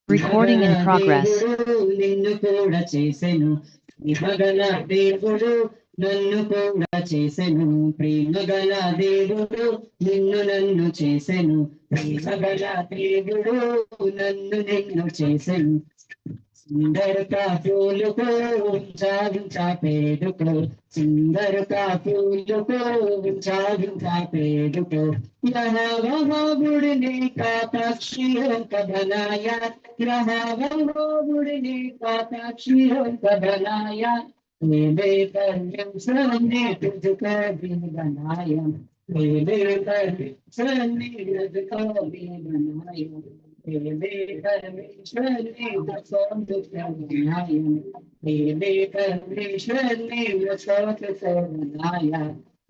Recording in progress. నిన్ను కూడా చేసెను ప్రేమగల దేవుడు నన్ను కూడా చేసెను ప్రేమగల దేవుడు నన్ను చేసెను ప్రేమగల దేవుడు నిన్ను చేసెను सुंदर का फूल को ऊंचा ऊंचा पेड़ को सुंदर का फूल को ऊंचा ऊंचा पेड़ को यहाँ वहाँ उड़ने का पक्षियों का बनाया यहाँ वहाँ उड़ने का पक्षियों का बनाया मेरे परमेश्वर ने तुझको भी बनाया मेरे परमेश्वर ने तुझको भी बनाया परमेश्वर ने बसंत बनाया मेरे परमेश्वर ने बसंत बनाया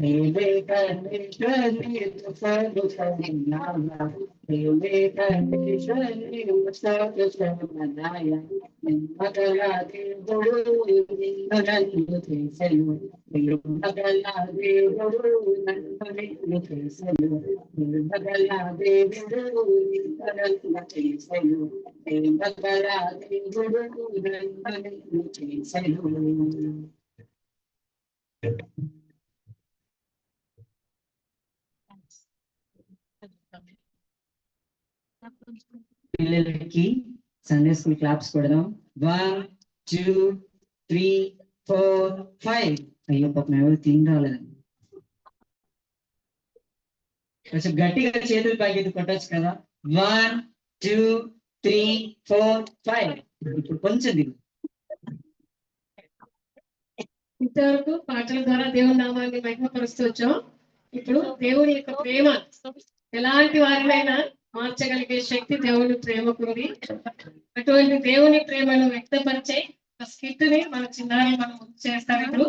मेरे परमेश्वर ने बसंत बनाया मेरे परमेश्वर ने बसंत बनाया मगला దేవుడు నన్ను చేసెను మగలా దేవుడు నన్ను చేసెను మగలా దేవుడు నన్ను చేసెను మగలా దేవుడు నన్ను చేసెను. పిల్లలకి సండే స్కూల్ క్లాప్స్ కొడదాం. 1 2 3 4 5. అయ్యో పాపం ఎవరు తిని రాలేదండి. కొంచెం గట్టిగా చేతులు పైకి కొట్టచ్చు కదా. 1 2 3 4 5. ఇప్పుడు కొంచెం దిగు. ఇంతవరకు పాటల ద్వారా దేవుని నామాన్ని మహిమపరుస్తూ వచ్చాం. ఇప్పుడు దేవుని యొక్క ప్రేమ ఎలాంటి వారినైనా మార్చగలిగే శక్తి దేవుని ప్రేమకుంది. అటువంటి దేవుని ప్రేమను వ్యక్తపరిచే స్కిట్ ని మన చిన్నారి మనం చేస్తారు. ఇప్పుడు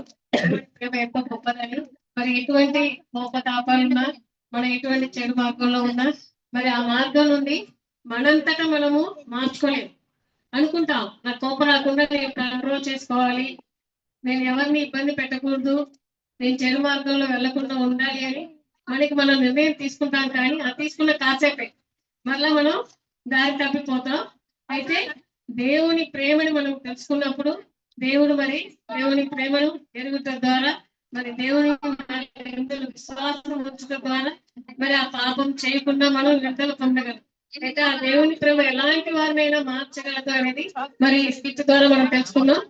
ప్రేమ ఎంతో గొప్పదని, మరి ఎటువంటి కోపతాపాలున్నా, మనం ఎటువంటి చెడు మార్గంలో ఉన్నా, మరి ఆ మార్గం నుండి మనంతటా మనము మార్చుకోలేము. అనుకుంటాం, నా కోపం రాకుండా నేను కంట్రోల్ చేసుకోవాలి, నేను ఎవరిని ఇబ్బంది పెట్టకూడదు, నేను చెడు మార్గంలో వెళ్లకుండా ఉండాలి అని మనకి మనం నిర్ణయం తీసుకుంటాం. కానీ ఆ తీసుకున్న కాసేపే మళ్ళా మనం దారి తప్పిపోతాం. అయితే దేవుని ప్రేమని మనం తెలుసుకున్నప్పుడు దేవుని ప్రేమను ఎరుగుట ద్వారా, మరి దేవుని విశ్వాసం ఉంచడం ద్వారా మరి ఆ పాపం చేయకుండా మనం విడుదల పొందగలం. అయితే ఆ దేవుని ప్రేమ ఎలాంటి వారినైనా మార్చగలదు అనేది మరి స్కిట్ ద్వారా మనం తెలుసుకున్నాం.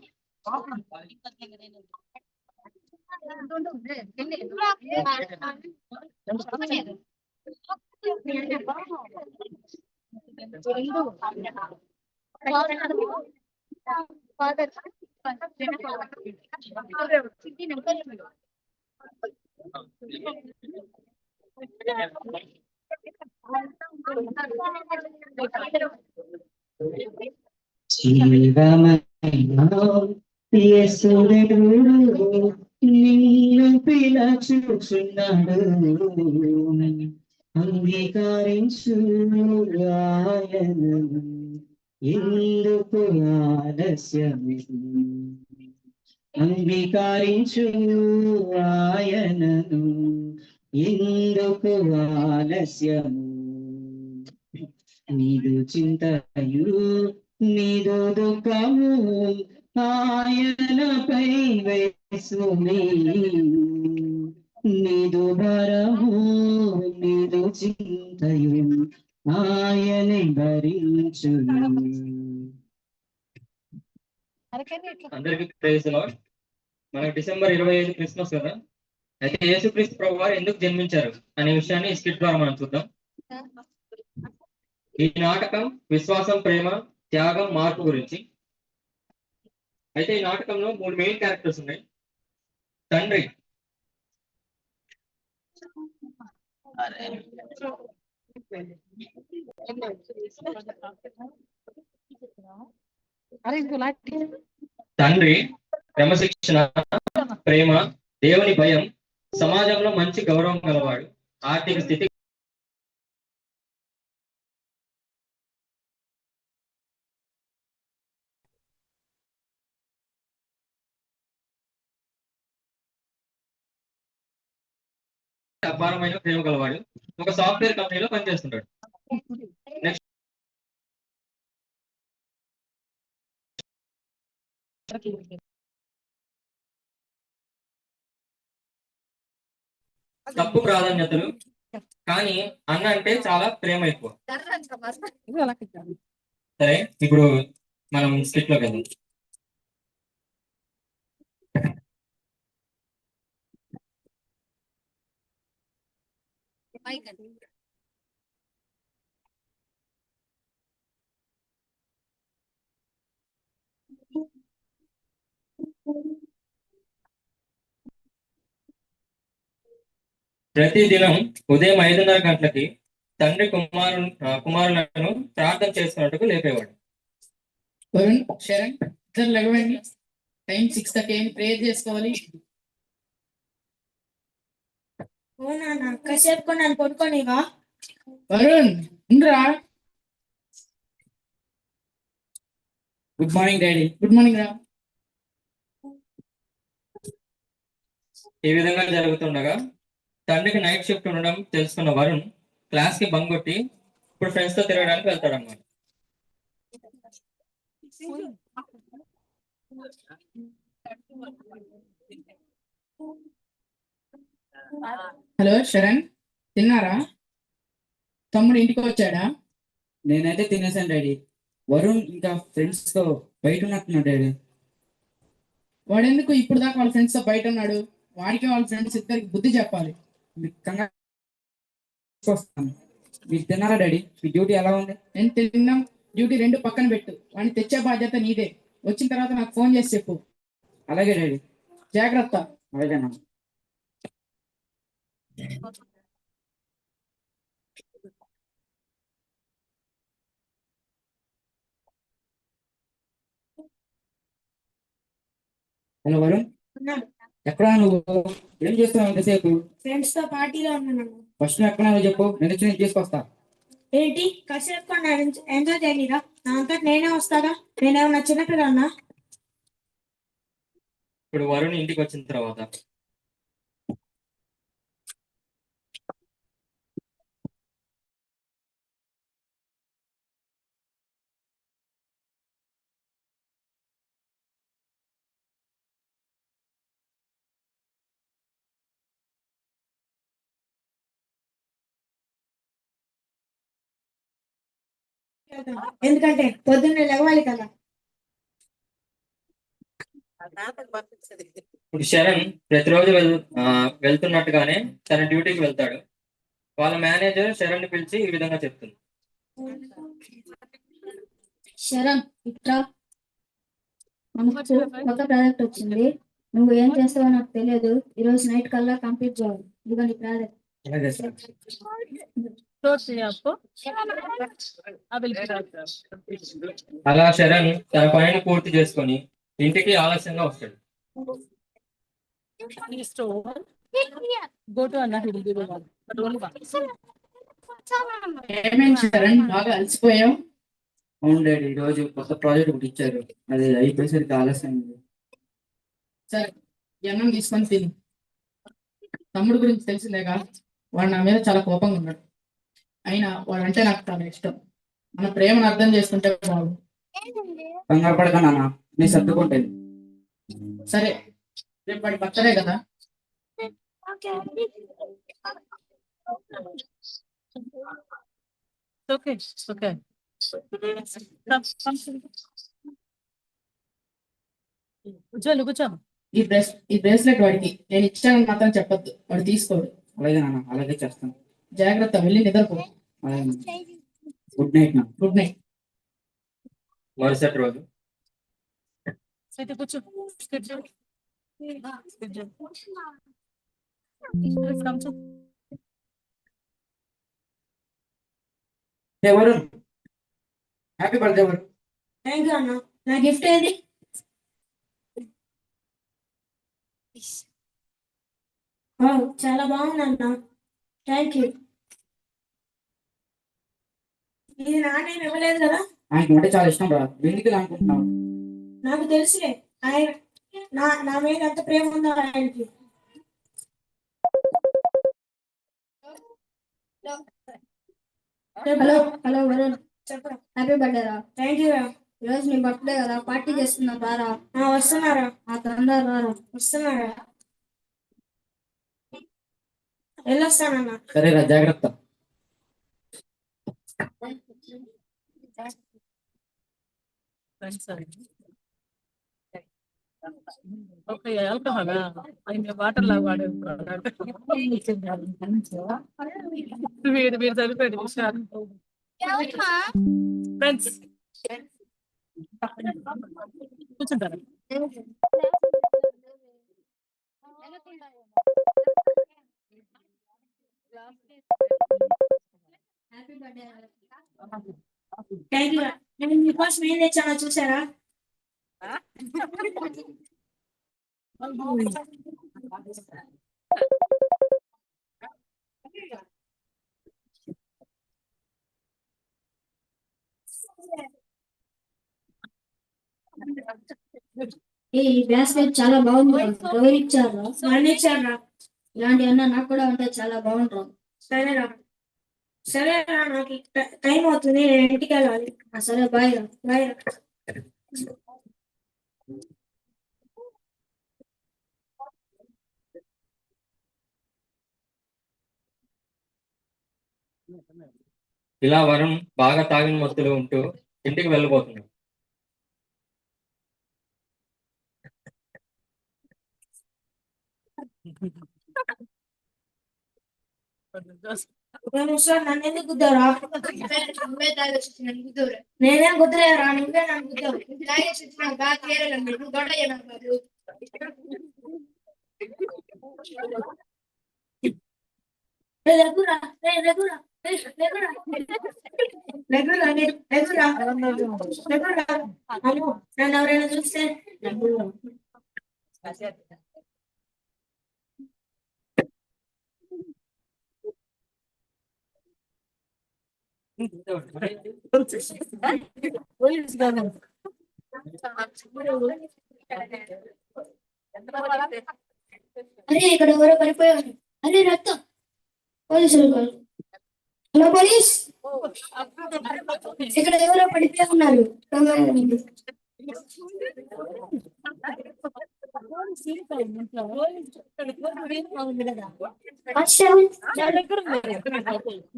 యేసుదేవుడు నిన్ను పిలుచుచున్నాడు, అంగీకరించు ఆయనను, ఎందుకు ఆలస్యము, అంగీకరించు ఆయనను, ఎందుకు ఆలస్యము, నీదు చింతయు నీదు దుఃఖము ఆయనపై వేసుని, నీదు భరము నీదు చింతయు ఆయన భరించు. అందరికీ ప్రైజ్ ది లార్డ్. మనకి డిసెంబర్ 25 క్రిస్మస్ కదా. అయితే యేసుక్రీస్తు ప్రభు వారు ఎందుకు జన్మించారు అనే విషయాన్ని ఈ స్కిట్ ద్వారా మనం చూద్దాం. ఈ నాటకం విశ్వాసం, ప్రేమ, త్యాగం, మార్పు గురించి. అయితే ఈ నాటకంలో 3 మెయిన్ క్యారెక్టర్స్ ఉన్నాయి. తండ్రి, క్రమశిక్షణ, ప్రేమ, దేవుని భయం, సమాజంలో మంచి గౌరవం గలవాడు, ఆర్థిక స్థితి అపారమైన ప్రేమ గలవాడు, ఒక సాఫ్ట్వేర్ కంపెనీలో పనిచేస్తుంటాడు. నెక్స్ట్ తప్పు ప్రాధాన్యతలు, కానీ అన్న అంటే చాలా ప్రేమ ఎక్కువ. సరే, ఇప్పుడు మనం స్కిట్ లోకి వెళ్దాం. ప్రతిదినం ఉదయం 5:30 గంటలకి తండ్రి కుమారులను ప్రార్థన చేసుకున్నట్టుకు లేపేవాడు. వరుణ్, శరణ్, ఇద్దరు లెగవండి. టైం 6:30 AM ప్రేయర్ చేసుకోవాలి. కాసేపు నన్ను పడుకోనివా? వరుణ్, ఉండరా. Good morning daddy. Good morning రా. ఈ విధంగా జరుగుతుండగా తండ్రికి నైట్ షిఫ్ట్ ఉండడం తెలుసుకున్న వరుణ్ క్లాస్ కి బంక్ కొట్టి ఇప్పుడు ఫ్రెండ్స్ తో తిరగడానికి వెళ్తాడు అన్నమాట. హలో శరణ్, తిన్నారా? తమ్ముడు ఇంటికి వచ్చాడా? నేనైతే తినేసాను డాడీ. వరుణ్ ఇంకా ఫ్రెండ్స్ తో బయట ఉన్నట్టున్నాడు డాడీ. వాడెందుకు ఇప్పుడు దాకా వాళ్ళ ఫ్రెండ్స్ తో బయట ఉన్నాడు? వాడికి వాళ్ళ ఫ్రెండ్స్ ఇద్దరికి బుద్ధి చెప్పాలి. మీరు తిన్నారా డాడీ? మీ డ్యూటీ ఎలా ఉంది? నేను తిన్నాం. డ్యూటీ 2 పక్కన పెట్టు. వాడిని తెచ్చే బాధ్యత నీదే. వచ్చిన తర్వాత నాకు ఫోన్ చేసి చెప్పు. అలాగే డాడీ. జాగ్రత్త. అలాగేనా. హలో వరుణ్, ఎక్కడా నువ్వు? ఏం చేస్తున్నావు ఎంతసేపు? ఫ్రెండ్స్ తో పార్టీలో ఉన్నాను. ఫస్ట్ ఎక్కడా చెప్పు, నేను వచ్చి నేను తీసుకొస్తా. ఏంటి కాసేపు ఎంజాయ్ చేయలేదా? నా అంతటి నేనే వస్తాగా. నేనేమన్నా చిన్నపిల్లన్నా? ఇప్పుడు వరుణ్ ఇంటికి వచ్చిన తర్వాత ఎందుకంటే పొద్దున్నే లేవాలి కదా. ఇప్పుడు శరణ్ ప్రతిరోజు వెళ్తున్నట్టుగానే తన డ్యూటీకి వెళ్తాడు. వాళ్ళ మేనేజర్ శరణ్ ని పిలిచి ఈ విధంగా చెప్తుంది. శరణ్, ఇట్లా మనకు కొత్త ప్రాజెక్ట్ వచ్చింది. నువ్వు ఏం చేస్తావో నాకు తెలియదు. ఈరోజు నైట్ కల్లా కంప్లీట్ చేయాలి. ఇదిగోని ప్రాజెక్ట్. అలాగే సార్. అలా శరణ్ తన పనిని పూర్తి చేసుకొని ఇంటికి ఆలస్యంగా వస్తాడు. ఏమేమి శరణ్, బాగా అలసిపోయావు? అవును డాడీ, ఈ రోజు కొత్త ప్రాజెక్ట్ ఒకటి ఇచ్చారు. అది అయిపోయేసరికి ఆలస్యం ఉంది. సరే, అన్నం తీసుకొని తిని. తమ్ముడు గురించి తెలిసిందేగా, వాడు నా మీద చాలా కోపంగా ఉన్నాడు. అయినా వాడంటే నాకు చాలా ఇష్టం. మన ప్రేమను అర్థం చేసుకుంటే బాగు. కంగారు పడక నాన్న, నేను సర్దుకుంటాను. సరే, రేపు వాడి బర్త్డే కదా. ఈ బ్రేస్లెట్ వాడికి నేను ఇచ్చానని మాత్రం చెప్పొద్దు. వాడు తీసుకోడు. అలాగే నాన్న, అలాగే చేస్తాను. జాగ్రత్త, వెళ్ళి నిద్రపో. అలాగే. గుడ్ నైట్ నా. Good night. మరుసటి రోజు Varun, happy birthday Varun. Thank you అన్న. నా గిఫ్ట్ ఏది? చాలా బాగుంది అన్న. Thank you. ఇది నానేం ఇవ్వలేదు కదా? ఆయనకి అంటే చాలా ఇష్టం రా. ఎందుకు ఇలా అనుకుంటున్నావు? నాకు తెలుసులే. ఆయన నా మీద ఎంత ప్రేమ ఉందో ఆయనకి. హలో హలో వరుణ్, చెప్పరా. హ్యాపీ బర్త్డే రా. థ్యాంక్ యూ రా. ఈరోజు నీ బర్త్డే కదా, పార్టీ చేస్తున్నాం రారా. వస్తున్నారా? తొందర రారా. వస్తున్నారా? వెళ్ళొస్తానన్నా. సరేరా, జాగ్రత్త. ఓకే ఆల్కహాల్ ఆయన వాటర్ లాగా వాడే వీడు సరిపోయాడు ఫ్రెండ్స్ కూర్చుంటారా? Happy birthday. Thank you. నేను మీకోసం ఏం తెచ్చానో చూసారా? ఈ బ్రాస్లెట్ చాలా బాగుంది. ఎవరు ఇచ్చారు? మరణించారా? ఇలాంటి అన్న నాకు కూడా ఉంటే చాలా బాగుంటుంది. సరేరా. సరేరా, నాకు టైం అవుతుంది, నేను ఇంటికి వెళ్ళాలి. సరే, బాయ్. బాయ్. ఇలా వరుణ్ బాగా తాగిన మత్తులో ఉంటూ ఇంటికి వెళ్ళబోతున్నాడు. నన్ను ఎందుకు గుద్దారా? నేనేం గుద్దలేరా, నువ్వే నన్ను గుద్దావు. లెగురా, లెగురా, లెగురా, లెగురా, లెగురా. అమ్మో, నన్ను ఎవరైనా చూస్తే అరే, ఇక్కడ ఎవరో పడిపోయారు. అరే, రక్తం. పోలీసులు కాదు. హలో పోలీస్, ఇక్కడ ఎవరో పడిపోయి ఉన్నారు.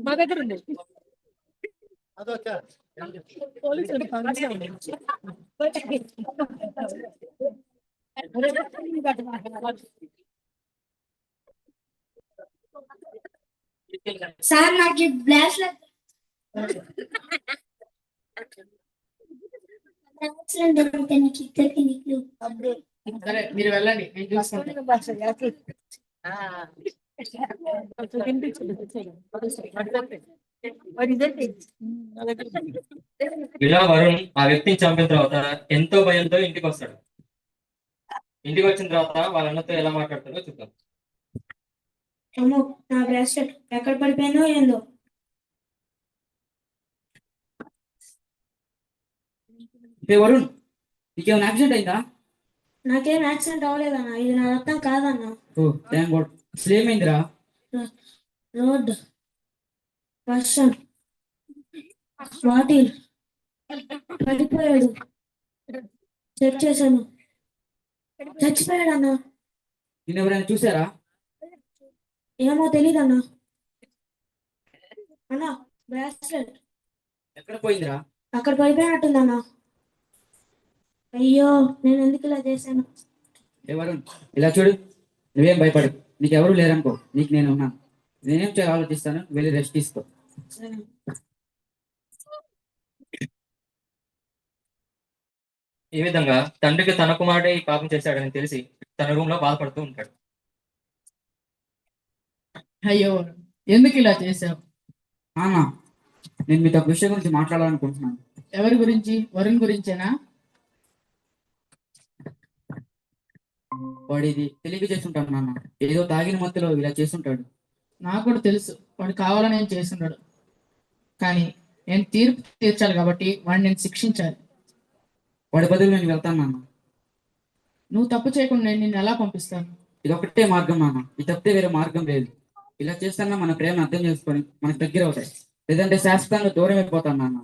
మా దగ్గర ఉంది పోలీసులు సార్, నాకు బ్రాస్లెట్ సరే, మీరు వెళ్ళండి, నేను చూసుకుంటాను. ఇలా వరుణ్ ఆ వ్యక్తిని చంపిన తర్వాత ఎంతో భయంతో ఇంటికి వస్తాడు. ఇంటికి వచ్చిన తర్వాత వాళ్ళ అన్నతో ఎలా మాట్లాడతాడో చూద్దాం. అమ్మో, నా బ్రాస్లెట్ ఎక్కడ పడిపోయిందో ఏందో. వరుణ్, నీకేమైనా యాక్సిడెంట్ అయిందా? నాకేం యాక్సిడెంట్ అవ్వలేదన్నా, ఇది నా రక్తం కాదన్నా. ఓ థ్యాంక్ గాడ్. అసలు ఏమైందిరా? రోడ్ వర్షం బాటిల్ పడిపోయాడు, చెక్ చేశాను, చచ్చిపోయాడు అన్నా. నేను ఎవరైనా చూసారా? ఏమో తెలీదన్నా. అన్నా, బ్రాస్లెట్ ఎక్కడ పోయిందిరా? అక్కడ పడిపోయినట్టుందన్నా. అయ్యో, నేను ఎందుకు ఇలా చేశాను? వరుణ్, ఇలా చూడు, నువ్వేం భయపడు. నీకు ఎవరు లేరనుకో, నీకు నేను ఉన్నాను. నేనేం చేయాలో ఆలోచిస్తాను, వెళ్ళి రెస్ట్ తీసుకో. ఈ విధంగా తండ్రికి తన కుమారుడే ఈ పాపం చేశాడని తెలిసి తన రూమ్ లో బాధపడుతూ ఉంటాడు. అయ్యో, ఎందుకు ఇలా చేశావు? నేను మీతో ఒక విషయం గురించి మాట్లాడాలనుకుంటున్నాను. ఎవరి గురించి? వరుణ్ గురించేనా? వాడు ఇది తెలియక చేస్తుంటాడు నాన్న. ఏదో తాగిన మత్తులో ఇలా చేస్తుంటాడు. నాకు కూడా తెలుసు, వాడు కావాలని నేను చేస్తున్నాడు. కానీ నేను తీర్పు తీర్చాలి కాబట్టి వాడిని నేను శిక్షించాలి. వాడి బదులు నేను వెళ్తాను నాన్న. నువ్వు తప్పు చేయకుండా నేను నిన్ను ఎలా పంపిస్తాను? ఇది ఒకటే మార్గం నాన్న, ఇది తప్పితే వేరే మార్గం లేదు. ఇలా చేస్తున్నా మన ప్రేమను అర్థం చేసుకొని మనకు దగ్గర అవుతాయి, లేదంటే శాశ్వతంగా దూరం అయిపోతాను నాన్న.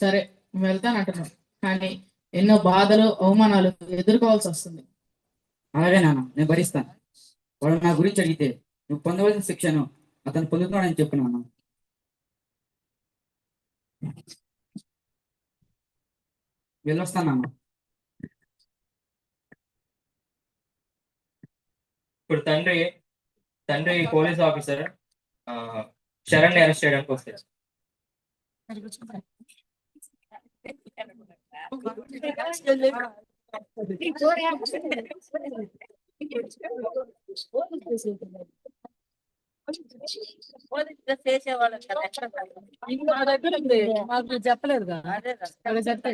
సరే, నువ్వు వెళ్తానంటున్నావు, కానీ ఎన్నో బాధలు అవమానాలు ఎదుర్కోవాల్సి వస్తుంది. అలాగే నాన్న, నేను భరిస్తాను. వాడు నా గురించి అడిగితే నువ్వు పొందవలసిన శిక్షను అతను పొందుతున్నాడని చెప్పుకున్నాను. వెళ్ళొస్తాను నాన్న. ఇప్పుడు తండ్రి పోలీస్ ఆఫీసర్ శరణ్ అరెస్ట్ చేయడానికి వస్తారు. మా దగ్గర ఉంది, మాకు చెప్పలేదు చెప్తా.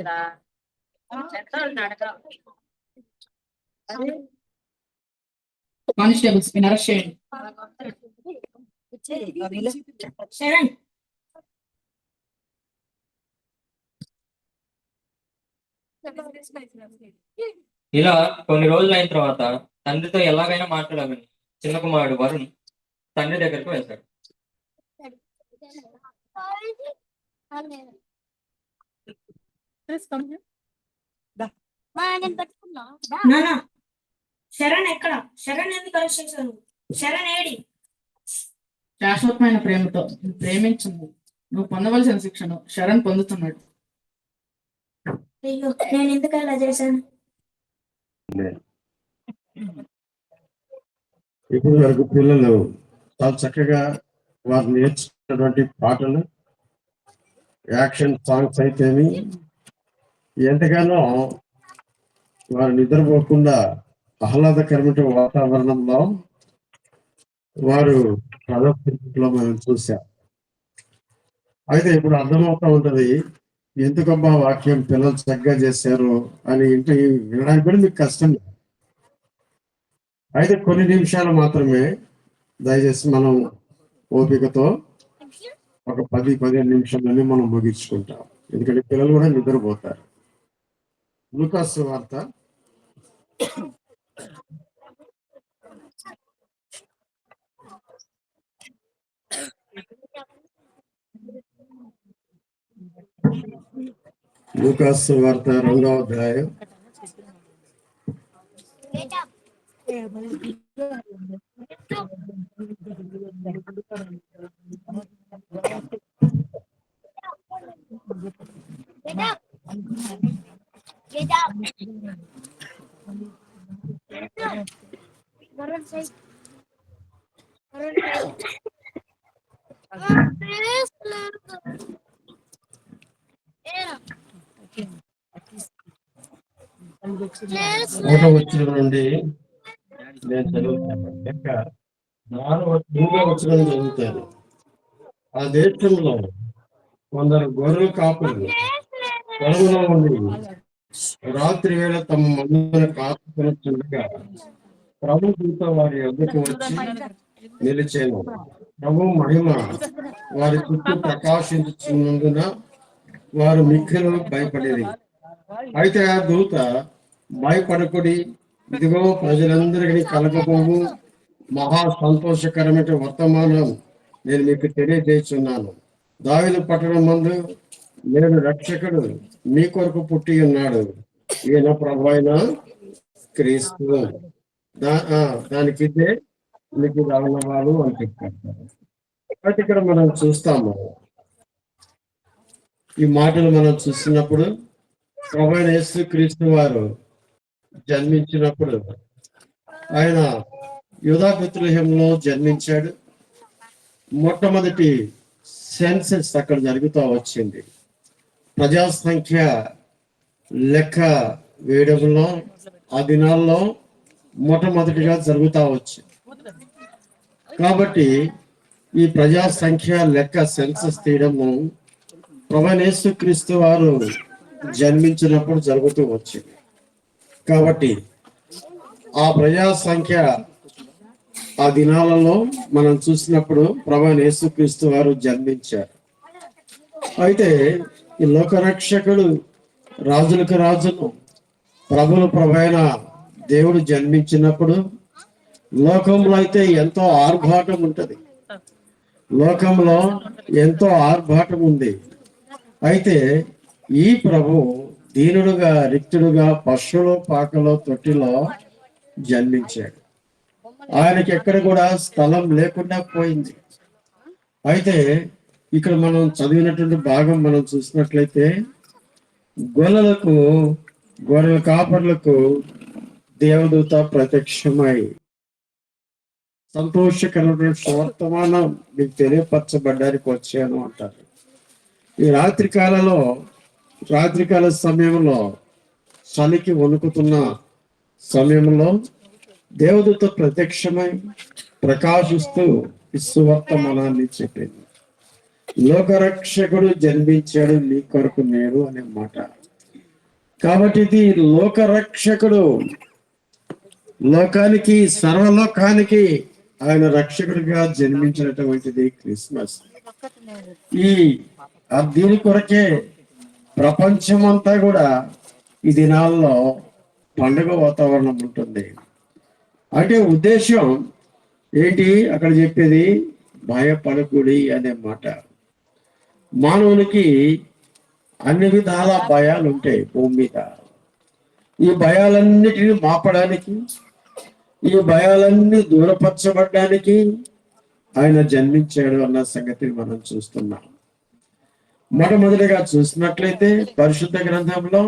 కానిస్టేబుల్స్ అరెస్ట్ చేయండి. శరణ్, ఇలా కొన్ని రోజులు అయిన తర్వాత తండ్రితో ఎలాగైనా మాట్లాడాలని చిన్న కుమారుడు వరుణ్ తండ్రి దగ్గరకు వెళ్తాడు. నానా శరణ్ ఎక్కడ? శరణ్ ఎందుకు అరెస్ట్ చేశారు? శరణ్ ఏడి? శాశ్వతమైన ప్రేమతో నువ్వు ప్రేమించింది నువ్వు పొందవలసిన శిక్షను శరణ్ పొందుతున్నాడు. అయ్యో, నేను ఎందుకు అలా చేశాను? ఇప్పుడు వరకు పిల్లలు చాలా చక్కగా వారు నేర్చుకున్నటువంటి పాటలు, యాక్షన్ సాంగ్స్ అయితేమి ఎంతగానో వారు నిద్రపోకుండా ఆహ్లాదకరమైన వాతావరణంలో వారు ప్రదర్శించడంలో మనం చూసాం. అయితే ఇప్పుడు అర్థమవుతా ఉంటది ఎందుకమ్మా వాక్యం పిల్లలు చక్కగా చేశారు అని ఇంటి వినడానికి కూడా మీకు కష్టం. అయితే కొన్ని నిమిషాలు మాత్రమే దయచేసి మనం ఓపికతో ఒక 10-15 నిమిషాలని మనం ముగించుకుంటాం, ఎందుకంటే పిల్లలు కూడా నిద్రపోతారు. లూకాసు వార్త 2వ అధ్యాయం 1వ వచనం నుండి నేను చదువుతాను. 4వ వచనం చదువుతాను. ఆ దేశంలో కొందరు గొర్రెల కాపులు పొలంలో ఉండి రాత్రి వేళ తమ మందును కాపుకొనుచుండగా ప్రభు దూత వారి వద్దకు వచ్చి నిలిచేను. ప్రభు మహిమ వారి చుట్టూ ప్రకాశించుచున్నందున వారు మిక్కిలి భయపడేది. అయితే ఆ దూత, భయపడకుడి, ఇదిగో ప్రజలందరికీ కలగబోవు మహా సంతోషకరమైన వర్తమానం నేను మీకు తెలియజేస్తున్నాను. దావీదు పట్టణం మందు నేడు రక్షకుడు మీ కొరకు పుట్టి ఉన్నాడు, ఈయన ప్రభువైన క్రీస్తు. దానికి ఇదే మీకు రావణవాలు అని చెప్తారు. అయితే ఇక్కడ మనం చూస్తాము, ఈ మాటలు మనం చూస్తున్నప్పుడు ప్రభువైన యేసు క్రీస్తు వారు జన్మించినప్పుడు ఆయన యూదా బెత్లెహేములో జన్మించాడు. మొట్టమొదటి సెన్సెస్ అక్కడ జరుగుతూ వచ్చింది. ప్రజాసంఖ్య లెక్క వేయడంలో ఆ దినాల్లో మొట్టమొదటిగా జరుగుతూ వచ్చింది. కాబట్టి ఈ ప్రజాసంఖ్య లెక్క సెన్సస్ తీయడము ప్రభువైన యేసుక్రీస్తు వారు జన్మించినప్పుడు జరుగుతూ వచ్చింది. కాబట్టి ఆ ప్రజాసంఖ్య ఆ దినాలలో మనం చూసినప్పుడు ప్రభువైన యేసుక్రీస్తు వారు జన్మించారు. అయితే ఈ లోకరక్షకుడు, రాజులకు రాజును, ప్రభులు ప్రభువైన దేవుడు జన్మించినప్పుడు లోకంలో అయితే ఎంతో ఆర్భాటం ఉంటది. లోకంలో ఎంతో ఆర్భాటం ఉంది. అయితే ఈ ప్రభు దీనుడుగా రిక్తుడుగా పశువులు పాకలో తొట్టిలో జన్మించాడు. ఆయనకి ఎక్కడ కూడా స్థలం లేకుండా పోయింది. అయితే ఇక్కడ మనం చదివినటువంటి భాగం మనం చూసినట్లయితే గొర్రెల కాపర్లకు దేవదూత ప్రత్యక్షమై సంతోషకరమైన వర్తమానం మీకు తెలియపరచబడ్డానికి వచ్చాను అంటారు. ఈ రాత్రికాల సమయంలో చలికి వణుకుతున్న సమయంలో దేవదూత ప్రత్యక్షమై ప్రకాశిస్తూ ఈ సువర్తమానాన్ని చెప్పింది. లోకరక్షకుడు జన్మించాడు నీ కొరకు నేడు అనే మాట. కాబట్టి ఇది లోకరక్షకుడు, లోకానికి సర్వలోకానికి ఆయన రక్షకుడిగా జన్మించినటువంటిది క్రిస్మస్. దీని కొరకే ప్రపంచమంతా కూడా ఈ దినాల్లో పండుగ వాతావరణం ఉంటుంది. అంటే ఉద్దేశం ఏంటి అక్కడ చెప్పేది? భయపడకుడి అనే మాట. మానవునికి అన్ని విధాల భయాలు ఉంటాయి భూమి మీద. ఈ భయాలన్నిటిని మాపడానికి, ఈ భయాలన్నీ దూరపరచబడ్డానికి ఆయన జన్మించాడు అన్న సంగతిని మనం చూస్తున్నాం. మొట్టమొదటిగా చూసినట్లయితే పరిశుద్ధ గ్రంథంలో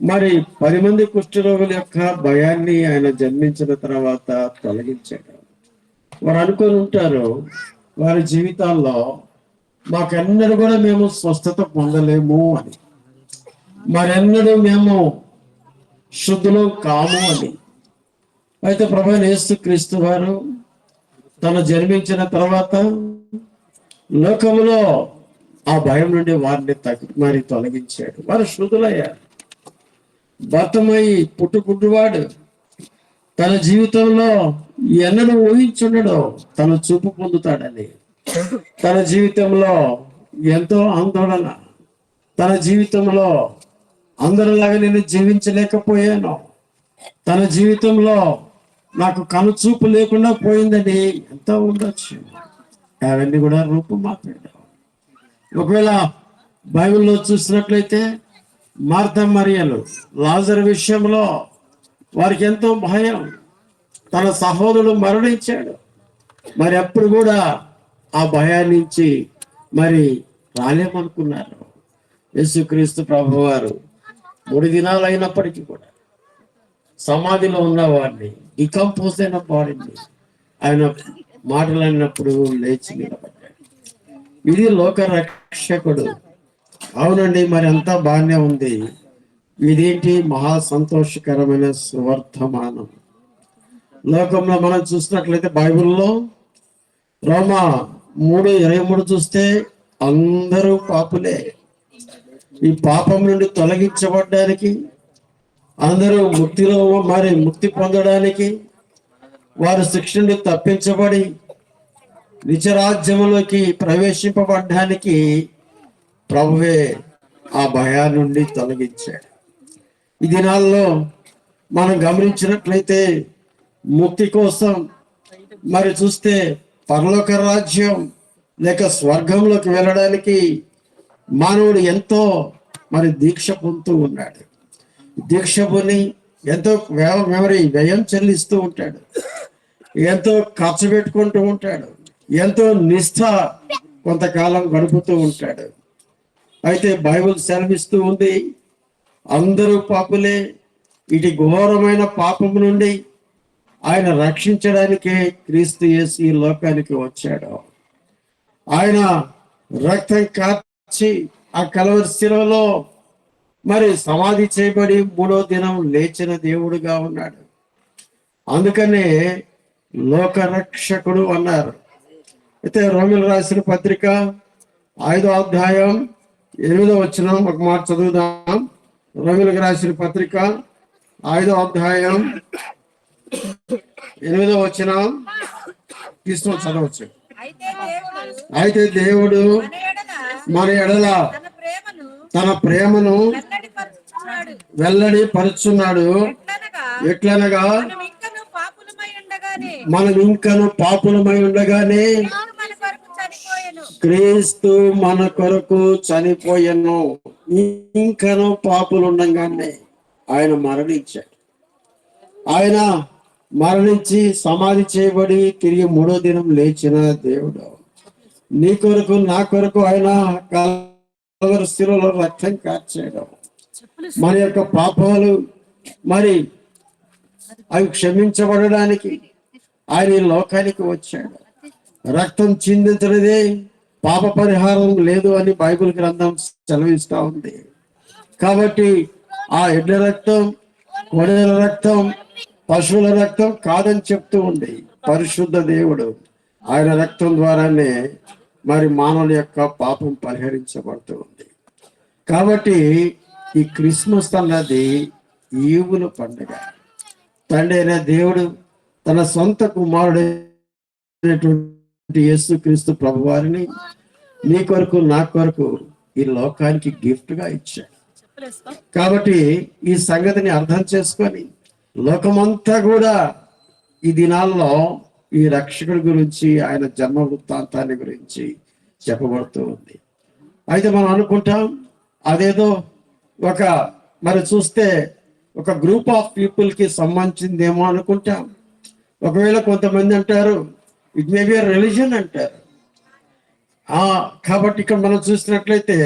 మరి 10 మంది కుష్ఠరోగుల యొక్క భయాన్ని ఆయన జన్మించిన తర్వాత తొలగించాడు. వారు అనుకొని ఉంటారు వారి జీవితాల్లో మాకెన్నడూ కూడా మేము స్వస్థత పొందలేము అని, మరెన్నడూ మేము శుద్ధులు కాము అని. అయితే ప్రభువైన యేసుక్రీస్తు వారు తను జన్మించిన తర్వాత లోకములో ఆ భయం నుండి వారిని మరి తొలగించాడు. వారు శుద్ధులయ్యారు. బతమై పుట్టుకుంటువాడు తన జీవితంలో ఎన్నడూ ఊహించుండడు తను చూపు పొందుతాడని. తన జీవితంలో ఎంతో ఆందోళన, తన జీవితంలో అందరిలాగా నేను జీవించలేకపోయాను, తన జీవితంలో నాకు కనుచూపు లేకుండా పోయిందని ఎంతో ఉండొచ్చు. అవన్నీ కూడా రూపుమాపాడు. ఒకవేళ బైబిల్లో చూసినట్లయితే మార్తా మరియలు లాజరు విషయంలో వారికి ఎంతో భయం. తన సహోదరుడు మరణించాడు, మరి అప్పుడు కూడా ఆ భయాన్ని నుంచి మరి రాలేమనుకున్నారు. యేసుక్రీస్తు ప్రభువారు 3 దినాలు అయినప్పటికీ కూడా సమాధిలో ఉన్న వాడిని, డికంపోజ్ అయిన బాడీని ఆయన మాటలన్నప్పుడు లేచి నిలబడ్డాడు. ఇది లోక రక్షకుడు. అవునండి, మరి అంతా బాగానే ఉంది. ఇదేంటి? మహా సంతోషకరమైన సువర్తమానం. లోకంలో మనం చూసినట్లయితే బైబిల్లో రోమా 3:23 చూస్తే అందరూ పాపులే. ఈ పాపం నుండి తొలగించబడ్డానికి, అందరూ ముక్తి పొందడానికి, వారు శిక్ష నుండి తప్పించబడి నిత్యరాజ్యములోకి ప్రవేశింపబడ్డానికి ప్రభువే ఆ భయాన్ని నుండి తొలగించాడు. ఈ దినాల్లో మనం గమనించినట్లయితే ముక్తి కోసం మరి చూస్తే పరలోక రాజ్యం లేక స్వర్గంలోకి వెళ్ళడానికి మానవుడు ఎంతో మరి దీక్ష పొందుతూ ఉన్నాడు. దీక్ష పొంది ఎంతో వ్యయం చెల్లిస్తూ ఉంటాడు, ఎంతో ఖర్చు పెట్టుకుంటూ ఉంటాడు, ఎంతో నిష్ఠ కొంతకాలం గడుపుతూ ఉంటాడు. అయితే బైబిల్ సెలవిస్తూ ఉంది, అందరూ పాపులే. ఇటు ఘోరమైన పాపము నుండి ఆయన రక్షించడానికే క్రీస్తు యేసు ఈ లోకానికి వచ్చాడు. ఆయన రక్తం కార్చి ఆ కలవరి శిలువలో మరి సమాధి చేయబడి 3వ దినం లేచిన దేవుడుగా ఉన్నాడు. అందుకనే లోకరక్షకుడు అన్నారు. అయితే రోమిలకు రాసిన పత్రిక 5వ అధ్యాయం 8వ వచనం ఒక మాట చదువుదాం. రోమిలకు రాసిన పత్రిక 5వ అధ్యాయం 8వ వచనం తీసుకొని చదవచ్చు. అయితే దేవుడు మన ఎడల తన ప్రేమను వెల్లడి పరుచున్నాడు. ఎట్లనగా మనం ఇంకను పాపులమై ఉండగానే క్రీస్తు మన కొరకు చనిపోయెను, ఇంకను పాపులు ఉండగానే ఆయన మరణించాడు. ఆయన మరణించి సమాధి చేయబడి తిరిగి 3వ దినం లేచిన దేవుడు. నీ కొరకు నా కొరకు ఆయన కల్వరి శిలువలో రక్తం కార్చాడు. మన యొక్క పాపాలు మరి అవి క్షమించబడడానికి ఆయన ఈ లోకానికి వచ్చాడు. రక్తం చిందించనిదే పాప పరిహారం లేదు అని బైబిల్ గ్రంథం సెలవిస్తా ఉంది. కాబట్టి ఆ ఎడ్ల రక్తం, గొర్రెల రక్తం, పశువుల రక్తం కాదని చెప్తూ ఉంది పరిశుద్ధ దేవుడు. ఆయన రక్తం ద్వారానే మరి మానవుల యొక్క పాపం పరిహరించబడుతూ ఉంది. కాబట్టి ఈ క్రిస్మస్ అన్నది ఈవుల పండుగ. తండ్రి అయిన దేవుడు తన సొంత కుమారుడైనటువంటి యేసుక్రీస్తు ప్రభువారిని నీ కొరకు నా కొరకు ఈ లోకానికి గిఫ్ట్ గా ఇచ్చాడు. కాబట్టి ఈ సంగతిని అర్థం చేసుకొని లోకమంతా కూడా ఈ దినాల్లో ఈ రక్షకుడి గురించి, ఆయన జన్మ వృత్తాంతాన్ని గురించి చెప్పబడుతూ ఉంది. అయితే మనం అనుకుంటాం అదేదో ఒక మరి చూస్తే ఒక గ్రూప్ ఆఫ్ పీపుల్ కి సంబంధించిందేమో అనుకుంటాం. ఒకవేళ కొంతమంది అంటారు ఇట్ మే బి రిలీజన్ అంటారు. కాబట్టి ఇక్కడ మనం చూసినట్లయితే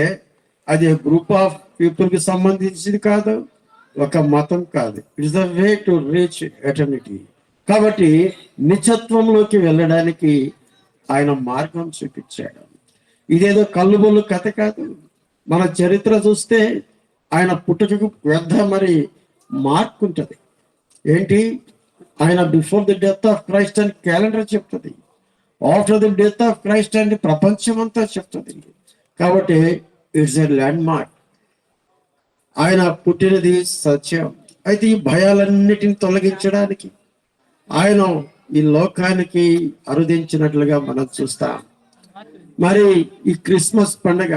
అది గ్రూప్ ఆఫ్ పీపుల్ కి సంబంధించింది కాదు, ఒక మతం కాదు. It's the way to reach eternity. కాబట్టి నిత్యత్వంలోకి వెళ్ళడానికి ఆయన మార్గం చూపించాడు. ఇదేదో కల్లుబొల్లు కథ కాదు. మన చరిత్ర చూస్తే ఆయన పుట్టుకకు పెద్ద మరి మార్క్ ఉంటుంది. ఏంటి, ఆయన before the death of Christ అని క్యాలెండర్ చెప్తుంది, after the death of Christ అని ప్రపంచం అంతా చెప్తుంది. కాబట్టి ఇట్స్ ఎ ల్యాండ్ మార్క్. ఆయన పుట్టినది సత్యం. అయితే ఈ భయాలన్నిటిని తొలగించడానికి ఆయన ఈ లోకానికి అరుదించినట్లుగా మనం చూస్తాం. మరి ఈ క్రిస్మస్ పండగ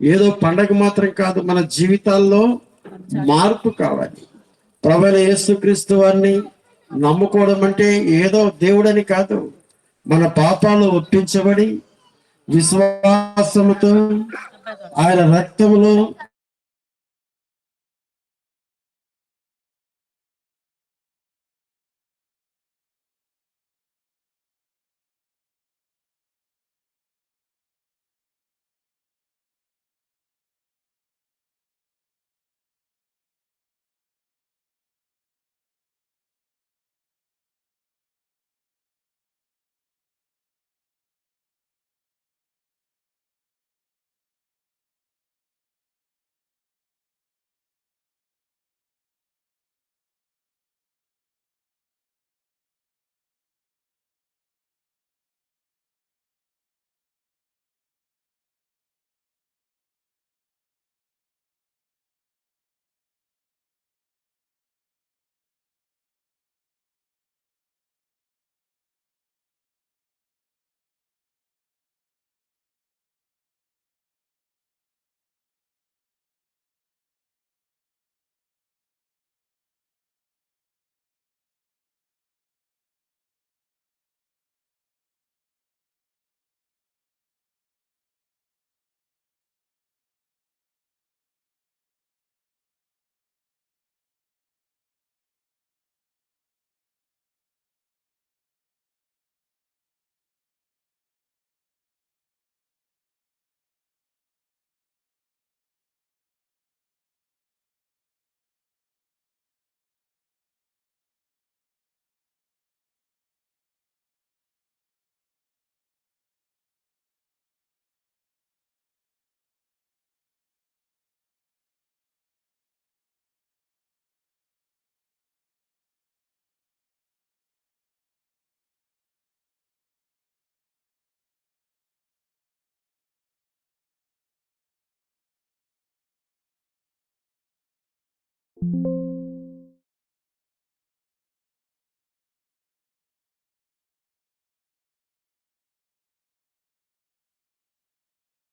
ఏదో పండగ మాత్రం కాదు, మన జీవితాల్లో మార్పు కావాలి. ప్రభువైన యేసుక్రీస్తు వారిని నమ్ముకోవడం అంటే ఏదో దేవుడని కాదు, మన పాపాలు ఒప్పించబడి విశ్వాసముతో ఆయన రక్తములో